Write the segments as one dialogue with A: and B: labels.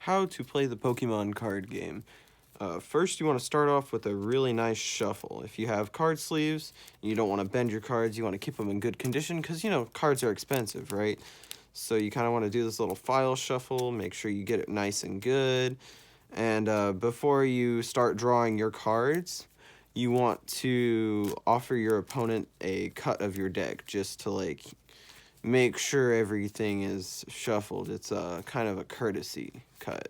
A: how to play the Pokemon card game. First, you want to start off with a really nice shuffle. If you have card sleeves, and you don't want to bend your cards, you want to keep them in good condition because, cards are expensive, right? So you kind of want to do this little file shuffle, make sure you get it nice and good. And before you start drawing your cards, you want to offer your opponent a cut of your deck just to, make sure everything is shuffled. It's kind of a courtesy cut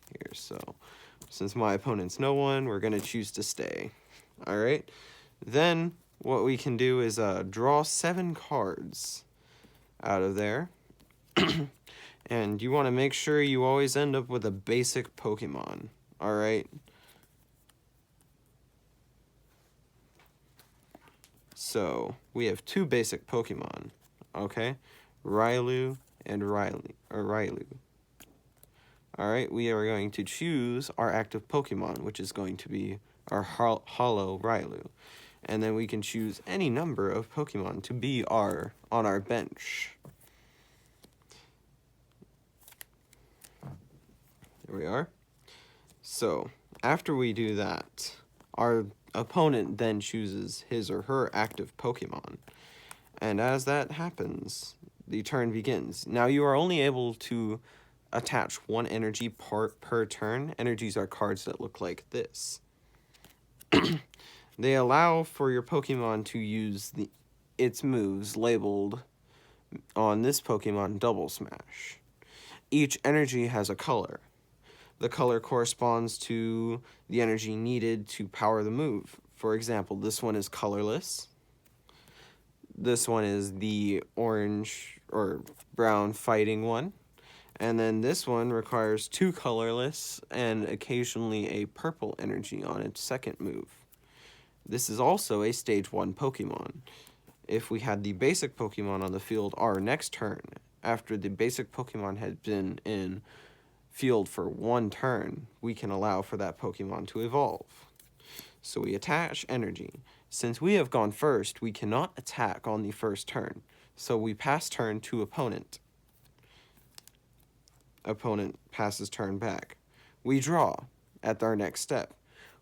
A: here, so since my opponent's no one, we're going to choose to stay. All right. Then what we can do is draw 7 cards out of there. And you want to make sure you always end up with a basic Pokemon. All right. So we have 2 basic Pokemon. Okay. Railu and Railu. Alright, we are going to choose our active Pokemon, which is going to be our Holo Railu. And then we can choose any number of Pokemon to be on our bench. There we are. So, after we do that, our opponent then chooses his or her active Pokemon. And as that happens, the turn begins. Now you are only able to attach 1 energy per turn. Energies are cards that look like this. They allow for your Pokemon to use its moves labeled on this Pokemon Double Smash. Each energy has a color. The color corresponds to the energy needed to power the move. For example, this one is colorless. This one is the orange or brown fighting one. And then this one requires 2 colorless and occasionally a purple energy on its second move. This is also a stage 1 Pokemon. If we had the basic Pokemon on the field our next turn, after the basic Pokemon had been in field for 1 turn, we can allow for that Pokemon to evolve. So we attach energy. Since we have gone first, we cannot attack on the first turn. So we pass turn to opponent. Opponent passes turn back. We draw at our next step.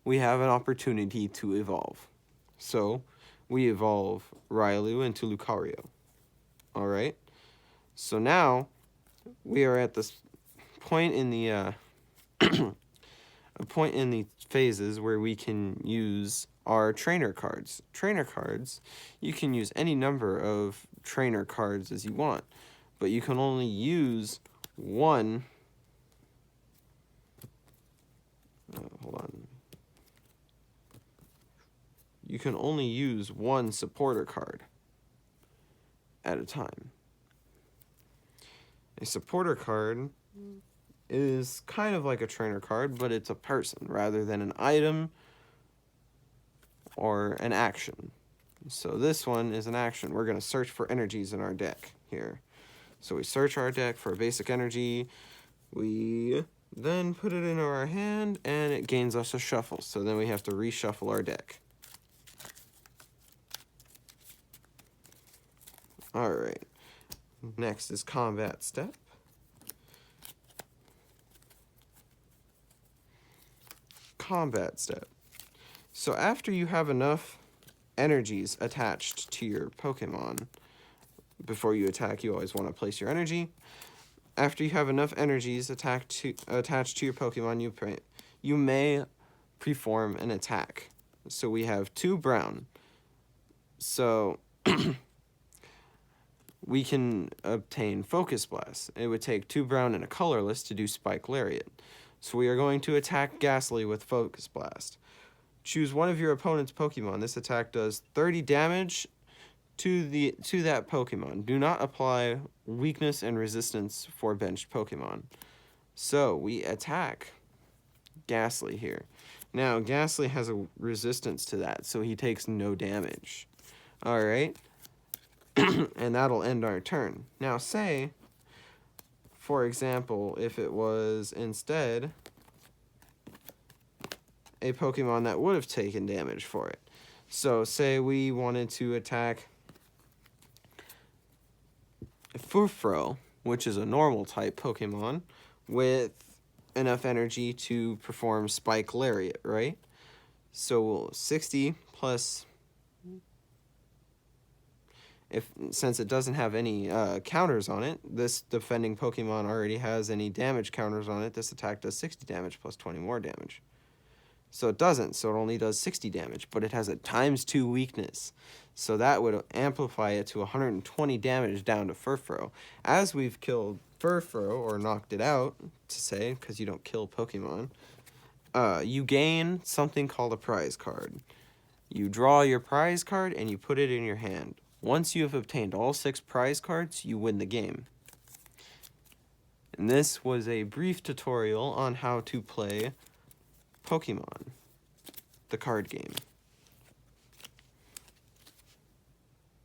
A: We have an opportunity to evolve. So we evolve Railu into Lucario. Alright? So now we are at this point in the a point in the phases where we can use our trainer cards. Trainer cards, you can use any number of trainer cards as you want, but you can only use 1. Hold on. You can only use 1 supporter card at a time. A supporter card is kind of like a trainer card, but it's a person rather than an item or an action. So this one is an action. We're going to search for energies in our deck here. So we search our deck for a basic energy. We then put it into our hand, and it gains us a shuffle. So then we have to reshuffle our deck. Alright. Next is combat step. Combat step. So after you have enough energies attached to your Pokemon, before you attack, you always want to place your energy. After you have enough energies attached to your Pokemon, you may perform an attack. So we have 2 brown. So we can obtain Focus Blast. It would take 2 brown and a colorless to do Spike Lariat. So we are going to attack Ghastly with Focus Blast. Choose one of your opponent's Pokemon. This attack does 30 damage to that Pokemon. Do not apply weakness and resistance for benched Pokemon. So we attack Ghastly here. Now Ghastly has a resistance to that, so he takes no damage. Alright. And that'll end our turn. Now say, for example, if it was instead a Pokemon that would have taken damage for it. So say we wanted to attack Furfrou, which is a normal type Pokemon, with enough energy to perform Spike Lariat, right? So 60 plus, since it doesn't have any counters on it, this defending Pokemon already has any damage counters on it. This attack does 60 damage plus 20 more damage. So it doesn't, so it only does 60 damage, but it has a ×2 weakness. So that would amplify it to 120 damage down to Furfrou. As we've killed Furfrou, or knocked it out, to say, because you don't kill Pokemon, you gain something called a prize card. You draw your prize card and you put it in your hand. Once you have obtained all 6 prize cards, you win the game. And this was a brief tutorial on how to play Pokemon, the card game.